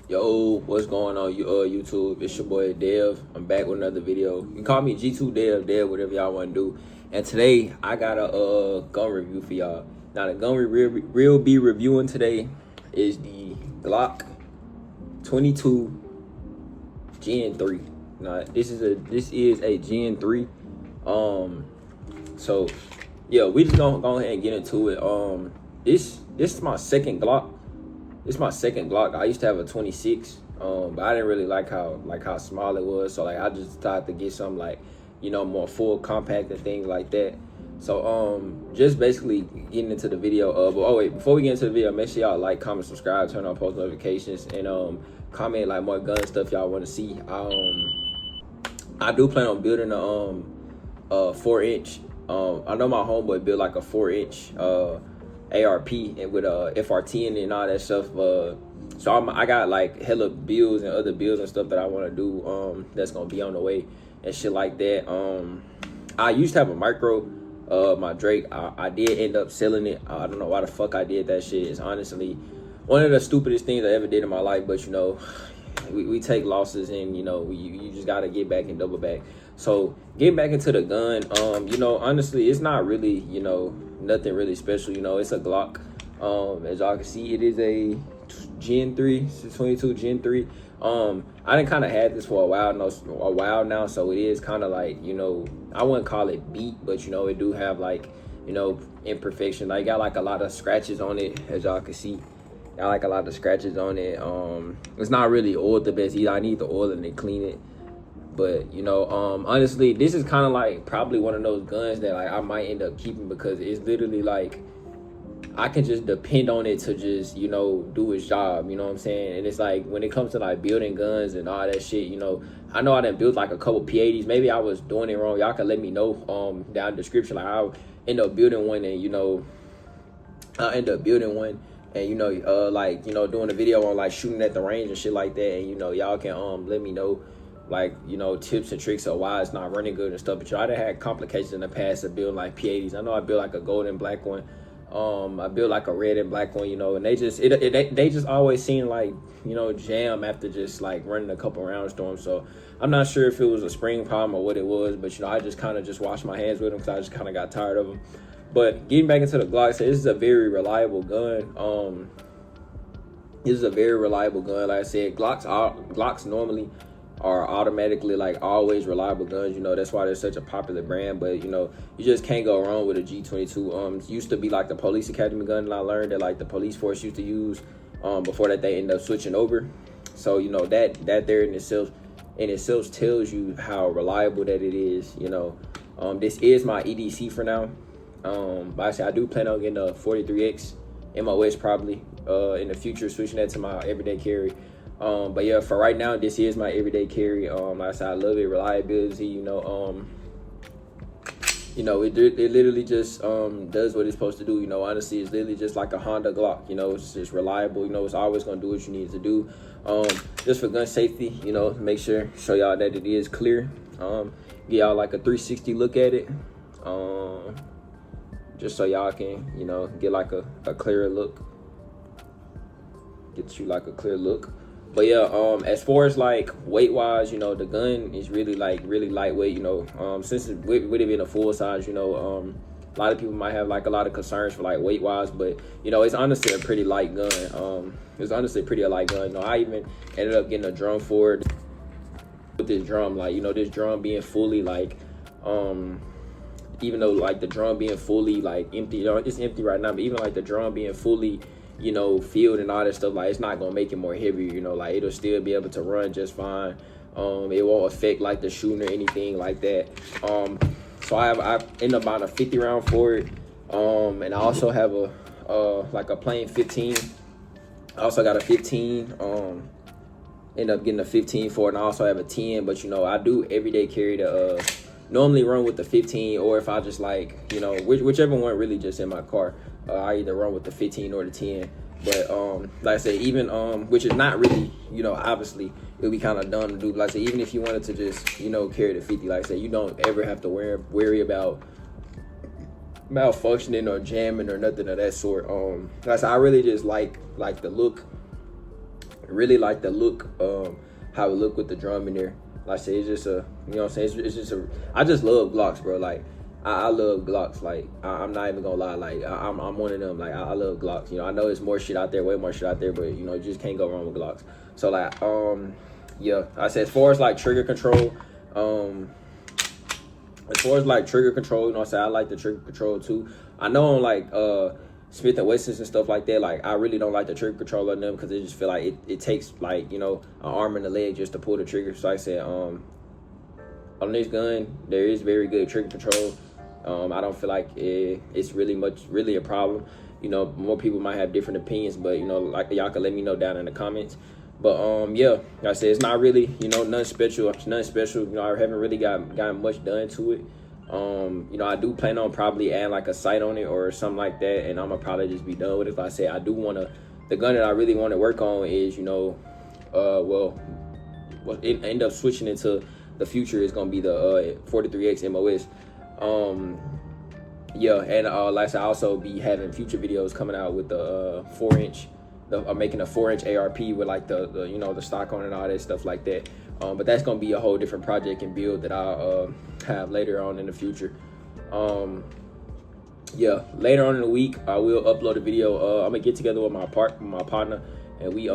Yo, what's going on, YouTube? It's your boy Dev. I'm back with another video. You can call me G2 Dev, whatever y'all want to do. And today I got a gun review for y'all. Now the gun we'll be reviewing today is the Glock 22 Gen 3. Now this is a Gen 3. So yeah, we just gonna go ahead and get into it. This is my second Glock. It's my second Glock. I used to have a 26, but I didn't really like how small it was. So like I just decided to get something like, more full compact and things like that. So just basically getting into the video. Before we get into the video, make sure y'all like, comment, subscribe, turn on post notifications, and comment like more gun stuff y'all want to see. I do plan on building a 4-inch. I know my homeboy built like a 4-inch ARP and with FRT and all that stuff. So I got like hella builds and other builds and stuff that I want to do. That's gonna be on the way and shit like that. I used to have a micro, my Drake. I did end up selling it. I don't know why the fuck I did that shit. It's honestly one of the stupidest things I ever did in my life. But we take losses, and you just gotta get back and double back. So getting back into the gun, honestly, it's not really, nothing really special. It's a Glock. As y'all can see, it is a Gen 3, it's a 22 Gen 3. I done kind of had this for a while now, so it is kind of like, I wouldn't call it beat, but it do have like, imperfection. Like got like a lot of scratches on it, as y'all can see. Got like a lot of scratches on it. It's not really oiled the best either. I need to oil it and clean it. But honestly, this is kind of like probably one of those guns that like I might end up keeping, because it's literally like I can just depend on it to just do its job. You know what I'm saying? And it's like when it comes to like building guns and all that shit, I know I done built like a couple P80s. Maybe I was doing it wrong. Y'all can let me know down in the description. Like I'll end up building one, and I'll end up building one, and doing a video on like shooting at the range and shit like that. And y'all can let me know like tips and tricks of why it's not running good and stuff. But I done had complications in the past of building like P80s. I know I built like a gold and black one. I built like a red and black one, and they just always seem like jam after just like running a couple rounds through them. So I'm not sure if it was a spring problem or what it was, but I just kind of just washed my hands with them because I just kind of got tired of them. But getting back into the Glock, so this is a very reliable gun. This is a very reliable gun. Like I said, Glocks normally are automatically like always reliable guns. That's why they're such a popular brand. But you just can't go wrong with a G22. It used to be like the police academy gun that I learned that like the police force used to use before that they end up switching over. So that there in itself tells you how reliable that it is. This is my EDC for now. But I say I do plan on getting a 43X MOS probably in the future, switching that to my everyday carry. But yeah, for right now, this is my everyday carry. Like I said, I love it. Reliability, it literally just does what it's supposed to do. Honestly, it's literally just like a Honda Glock. It's just reliable. It's always gonna do what you need to do. Just for gun safety, make sure show y'all that it is clear. Get y'all like a 360 look at it. Just so y'all can get like a clearer look. Get you like a clear look. But yeah, as far as like weight wise, the gun is really lightweight. Since with it being a full size, a lot of people might have like a lot of concerns for like weight wise, but it's honestly a pretty light gun. It's honestly a pretty light gun. I even ended up getting a drum for it with this drum. Like this drum being fully like even though like the drum being fully like empty, it's empty right now, but even like the drum being fully filled and all that stuff, like it's not gonna make it more heavier. Like it'll still be able to run just fine. It won't affect like the shooting or anything like that. So I end up buying a 50 round for it. And I also have a plain 15. I also got a 15. End up getting a 15 for it, and I also have a 10. But I do everyday carry the normally run with the 15, or if I just like whichever one really just in my car. I either run with the 15 or the 10. But like I said, even which is not really, obviously it would be kind of dumb to do. Like I said, even if you wanted to just carry the 50, like I said, you don't ever have to worry about malfunctioning or jamming or nothing of that sort. Like I said, I really just like the look Really like the look, how it look with the drum in there. Like I said, it's just a, you know what I'm saying? It's just a, I just love Glocks, bro. Like, I love Glocks. Like, I'm not even gonna lie. Like, I'm one of them. Like, I love Glocks. You know, I know there's more shit out there, way more shit out there, but, you know, you just can't go wrong with Glocks. So, like, yeah, I said, as far as, like, trigger control, you know what I'm saying, I like the trigger control, too. I know on, like, Smith & Wessons and stuff like that, like, I really don't like the trigger control on them because I just feel like it takes, like, you know, an arm and a leg just to pull the trigger. So, like I said, on this gun, there is very good trigger control. I don't feel like it's really a problem. You know, more people might have different opinions, but, you know, like, y'all can let me know down in the comments. But, yeah, like I said, it's not really, you know, nothing special. You know, I haven't really gotten much done to it. You know, I do plan on probably adding like a sight on it or something like that, and I'm gonna probably just be done with it. Like I said, I do want to, the gun that I really want to work on is, you know, well, it end up switching into the future is gonna be the 43X MOS. Yeah, and like I said, I'll also be having future videos coming out with the 4-inch, making a 4-inch ARP with like the you know, the stock on it and all that stuff like that. But that's gonna be a whole different project and build that I'll have later on in the future. Yeah, later on in the week I will upload a video. I'm gonna get together with my partner, and we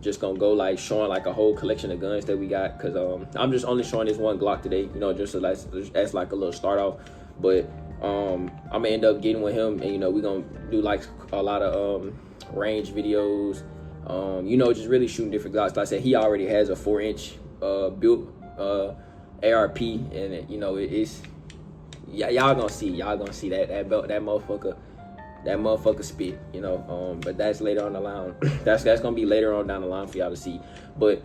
just gonna go like showing like a whole collection of guns that we got, because I'm just only showing this one Glock today, you know, just as like a little start off. But I'm gonna end up getting with him, and, you know, we gonna do like a lot of range videos, you know, just really shooting different Glocks. Like I said, he already has a 4-inch built ARP, and it, you know, it's, yeah, y'all gonna see that motherfucker spit, you know. But that's later on the line. that's gonna be later on down the line for y'all to see. But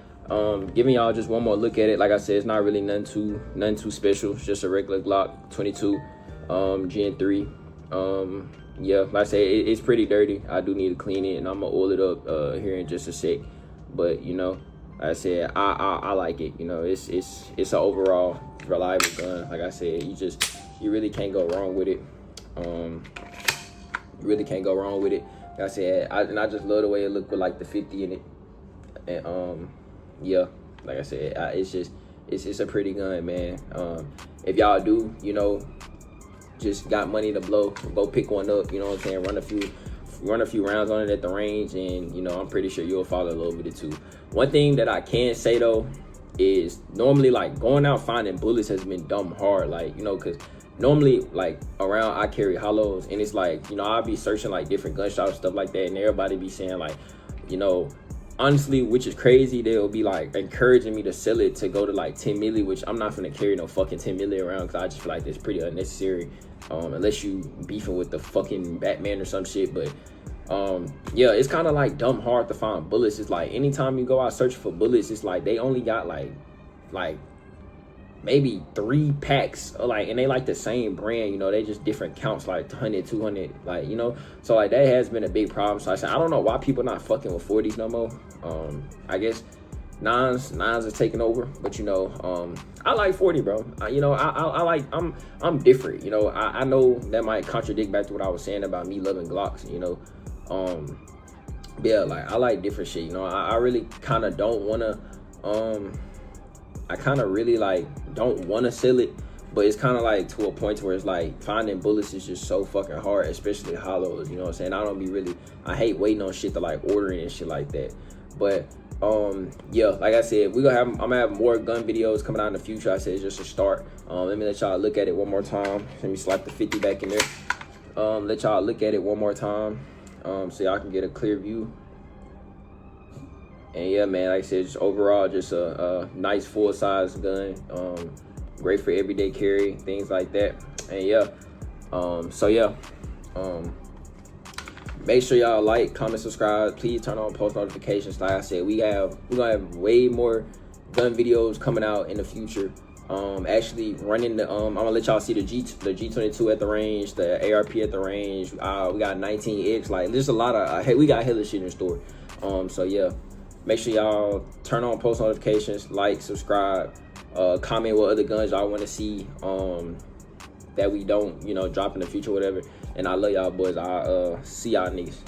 giving y'all just one more look at it. Like I said, it's not really nothing too special. It's just a regular Glock 22 Gen 3. Yeah, like I say, it's pretty dirty. I do need to clean it, and I'm gonna oil it up here in just a sec. But, you know, like I said, I like it. You know, it's an overall reliable gun. Like I said, you really can't go wrong with it. You really can't go wrong with it. Like I said, I just love the way it look with like the 50 in it. And yeah, like I said, it's a pretty gun, man. If y'all do, you know, just got money to blow, go pick one up, you know what I'm saying, run a few rounds on it at the range, and, you know, I'm pretty sure you'll fall in love with it too. One thing that I can say though is normally, like, going out finding bullets has been dumb hard, like, you know, because normally, like, around I carry hollows, and it's like, you know, I'll be searching like different gun shops, stuff like that, and everybody be saying like, you know, honestly, which is crazy, they'll be like encouraging me to sell it to go to like 10 milli, which I'm not gonna carry no fucking 10 milli around, because I just feel like it's pretty unnecessary, unless you beefing with the fucking Batman or some shit. But yeah, it's kind of like dumb hard to find bullets. It's like anytime you go out searching for bullets, it's like they only got like maybe 3 packs, like, and they like the same brand, you know, they just different counts, like 100, 200, like, you know. So like that has been a big problem. So I said, I don't know why people not fucking with 40s no more. I guess nines are taking over, but, you know, I like 40, bro. You know, I like, I'm different, you know. I know that might contradict back to what I was saying about me loving Glocks, you know. Yeah, like, I like different shit, you know. I really kind of don't want to I kind of really like don't want to sell it, but it's kind of like to a point where it's like finding bullets is just so fucking hard, especially hollows, you know what I'm saying. I hate waiting on shit to like ordering and shit like that. But yeah, like I said, I'm gonna have more gun videos coming out in the future. I said it's just a start. Let me let y'all look at it one more time. Let me slap the 50 back in there. Let y'all look at it one more time, so y'all can get a clear view. And yeah, man, like I said, just overall, just a nice full-size gun. Great for everyday carry, things like that. And yeah, so yeah, make sure y'all like, comment, subscribe. Please turn on post notifications. Like I said, we're gonna have way more gun videos coming out in the future. Actually running the I'm gonna let y'all see the G22 at the range, the ARP at the range. We got 19X. Like, there's a lot of we got hella shit in store. So yeah. Make sure y'all turn on post notifications, like, subscribe, comment what other guns y'all want to see that we don't, you know, drop in the future, whatever. And I love y'all boys. I'll see y'all niggas.